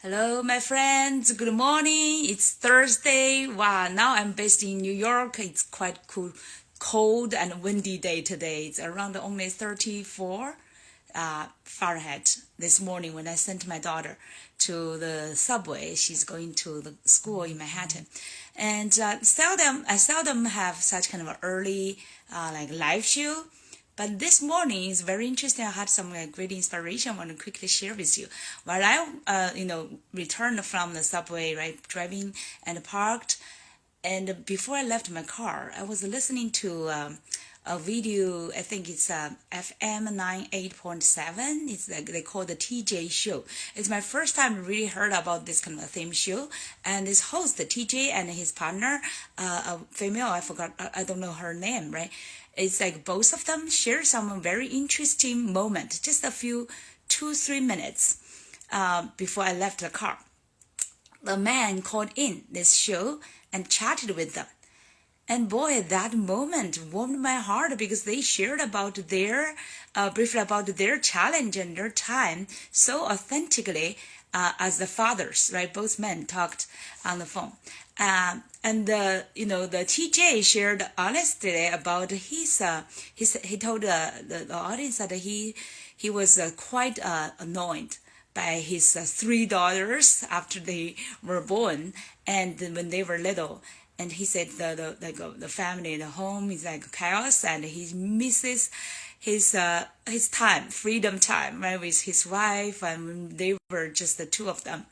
Hello, my friends. Good morning. It's Thursday. Wow, now I'm based in New York. It's quite cold and windy day today. It's around only 34 Fahrenheit. This morning when I sent my daughter to the subway, she's going to the school in Manhattan, and I seldom have such kind of an early like live show. But this morning is very interesting. I had some great inspiration I want to quickly share with you. While I, returned from the subway, right, driving and parked, and before I left my car, I was listening to a video. I think it's FM 98.7. It's like they call the TJ show. It's my first time really heard about this kind of theme show. And this host, the TJ, and his partner, a female, I don't know her name, right? It's like both of them share some very interesting moment, just a few 2-3 minutes before I left the car. The man called in this show and chatted with them. And boy, that moment warmed my heart because they shared about briefly about their challenge and their time so authentically as the fathers, right? Both men talked on the phone. The TJ shared honestly about he told the audience that he was quite annoyed by his 3 daughters after they were born and when they were little. And he said the family, the home is like chaos, and he misses his time, freedom time, right, with his wife, and they were just the two of them.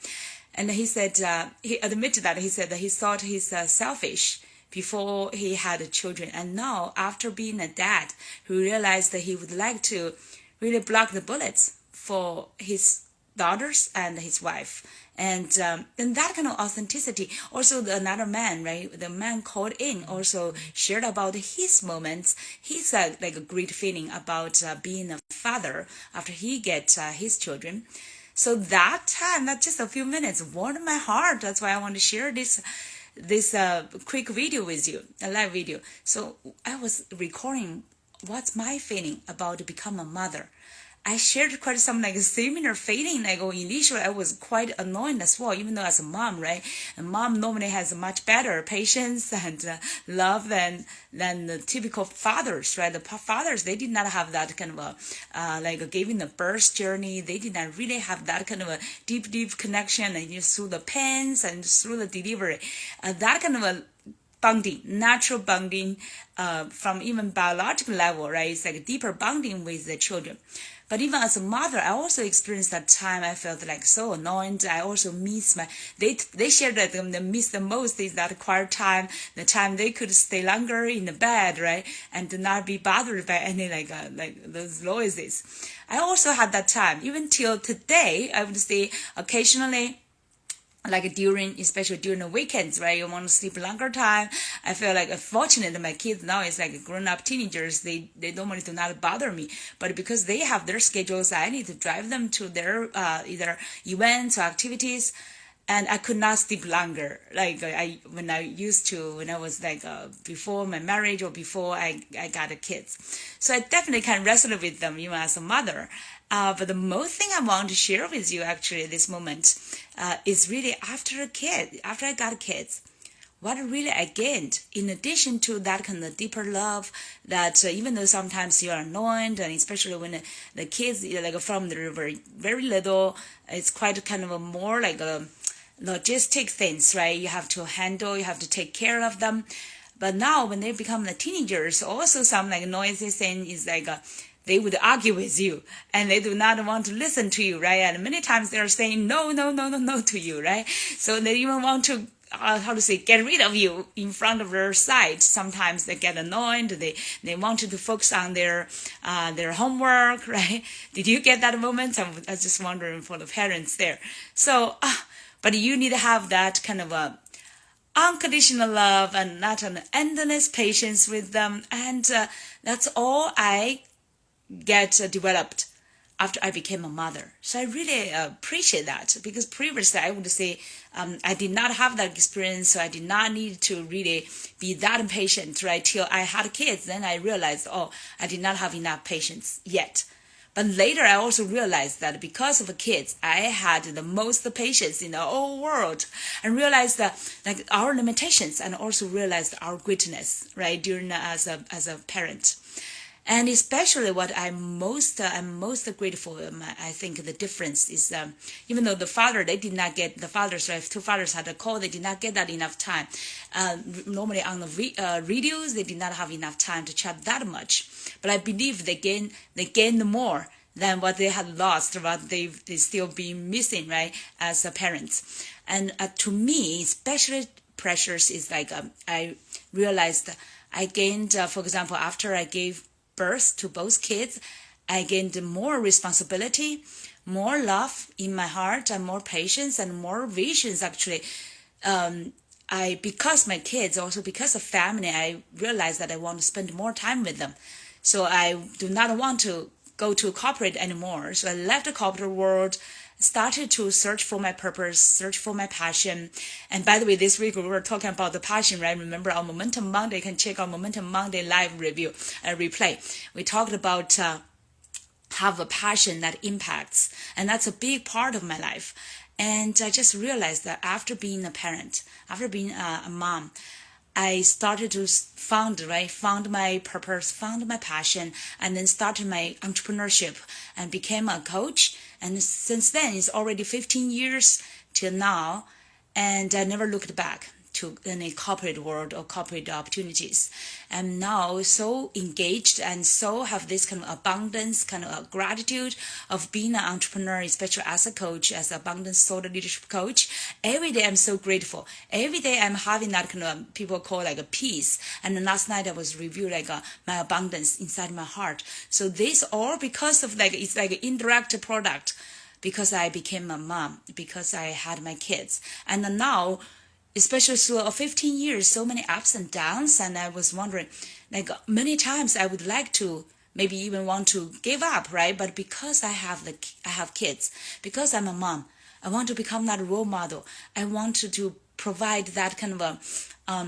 And he said he admitted that he said that he thought he's selfish before he had children, and now after being a dad, he realized that he would like to really block the bullets for his daughters and his wife. And that kind of authenticity. Also, another man, right? The man called in also shared about his moments. He's like a great feeling about being a father after he gets his children. So that time, not just a few minutes, warmed my heart. That's why I want to share this quick video with you, a live video. So I was recording what's my feeling about become a mother. I shared quite some like similar feeling. Like initially I was quite annoyed as well, even though as a mom, right? A mom normally has much better patience and love than the typical fathers, right? The fathers, they did not have that kind of like giving the birth journey. They did not really have that kind of a deep connection, and just through the pains and through the delivery, that kind of a bonding, natural bonding from even biological level, right? It's like a deeper bonding with the children. But even as a mother, I also experienced that time. I felt like so annoyed. I also miss they shared that they miss the most is that quiet time, the time they could stay longer in the bed, right? And not be bothered by any like those noises. I also had that time. Even till today, I would say occasionally, like especially during the weekends, right? You want to sleep longer time. I feel like fortunate my kids now is like grown up teenagers. They normally do not bother me, but because they have their schedules, I need to drive them to their either events or activities. And I could not sleep longer, like when I was like before my marriage or before I got the kids. So I definitely can wrestle with them even as a mother. But the most thing I want to share with you actually at this moment is really after I got kids, what really I gained in addition to that kind of deeper love that even though sometimes you are annoyed, and especially when the kids like from the very, very little, it's quite kind of a more like a logistic things, right? You have to handle, you have to take care of them. But now when they become the teenagers, also some like noisy thing is like they would argue with you and they do not want to listen to you, right? And many times they're saying no to you, right? So they even want to get rid of you in front of their sight. Sometimes they get annoyed. They wanted to focus on their homework, right? Did you get that moment? I was just wondering for the parents there. So, but you need to have that kind of a unconditional love and not an endless patience with them. And that's all I get developed after I became a mother. So I really appreciate that, because previously I would say I did not have that experience, so I did not need to really be that impatient, right? Till I had kids, then I realized, I did not have enough patience yet. But later, I also realized that because of the kids, I had the most patience in the whole world, and realized that like our limitations, and also realized our greatness, right? During as a parent. And especially what I'm most grateful. I think the difference is even though the fathers, right, two fathers had a call, they did not get that enough time. Normally on the radios, they did not have enough time to chat that much. But I believe they gained more than what they had lost, what they still be missing, right, as parents. And to me, especially pressures is like I realized I gained, for example, after I gave birth to both kids, I gained more responsibility, more love in my heart, and more patience and more visions. Actually, because my kids, also because of family, I realized that I want to spend more time with them. So I do not want to go to corporate anymore. So I left the corporate world, started to search for my purpose, search for my passion. And by the way, this week we were talking about the passion, right? Remember on Momentum Monday, you can check out Momentum Monday live replay. We talked about have a passion that impacts, and that's a big part of my life. And I just realized that after being a parent, after being a mom, I started to found my purpose, found my passion, and then started my entrepreneurship and became a coach. And since then, it's already 15 years till now, and I never looked back to any corporate world or corporate opportunities. I'm now so engaged and so have this kind of abundance, kind of gratitude of being an entrepreneur, especially as a coach, as an abundance soul leadership coach. Every day I'm so grateful. Every day I'm having that kind of people call like a peace. And then last night I was reviewing like my abundance inside my heart. So this all because of it's like an indirect product because I became a mom, because I had my kids. And then now, especially through 15 years, so many ups and downs, and I was wondering, like many times I would like to maybe even want to give up, right? But because I have kids, because I'm a mom, I want to become that role model. I want to provide that kind of a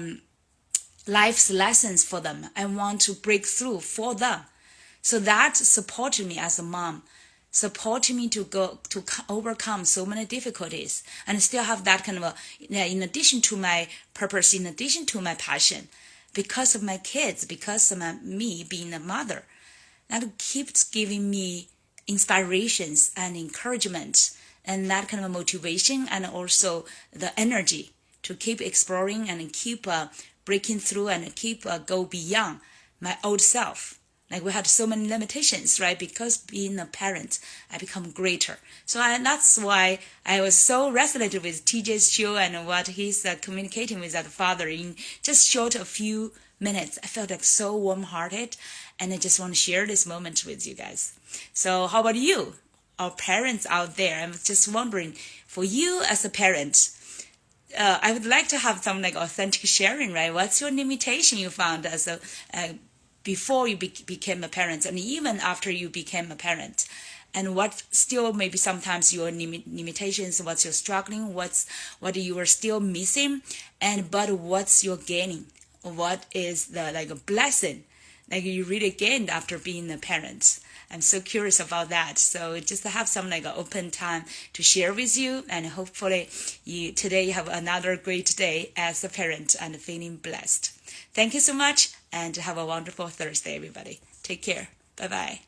life's lessons for them. I want to break through for them. So that supported me as a mom, supporting me to overcome so many difficulties and still have that kind of in addition to my purpose, in addition to my passion, because of my kids, because of me being a mother, that keeps giving me inspirations and encouragement and that kind of motivation and also the energy to keep exploring and keep breaking through and keep go beyond my old self. Like we had so many limitations, right? Because being a parent, I become greater. So that's why I was so resonated with TJ's show and what he's communicating with that father in just short a few minutes. I felt like so warm-hearted, and I just want to share this moment with you guys. So how about you, our parents out there? I'm just wondering, for you as a parent, I would like to have some like authentic sharing, right? What's your limitation you found as a before you became a parent, and even after you became a parent, and what still maybe sometimes your limitations, what's your struggling, what you are still missing, but what's your gaining, what is the like a blessing like you really gained after being a parent. I'm so curious about that. So just to have some like an open time to share with you, and hopefully today you have another great day as a parent and feeling blessed. Thank you so much, and have a wonderful Thursday, everybody. Take care. Bye-bye.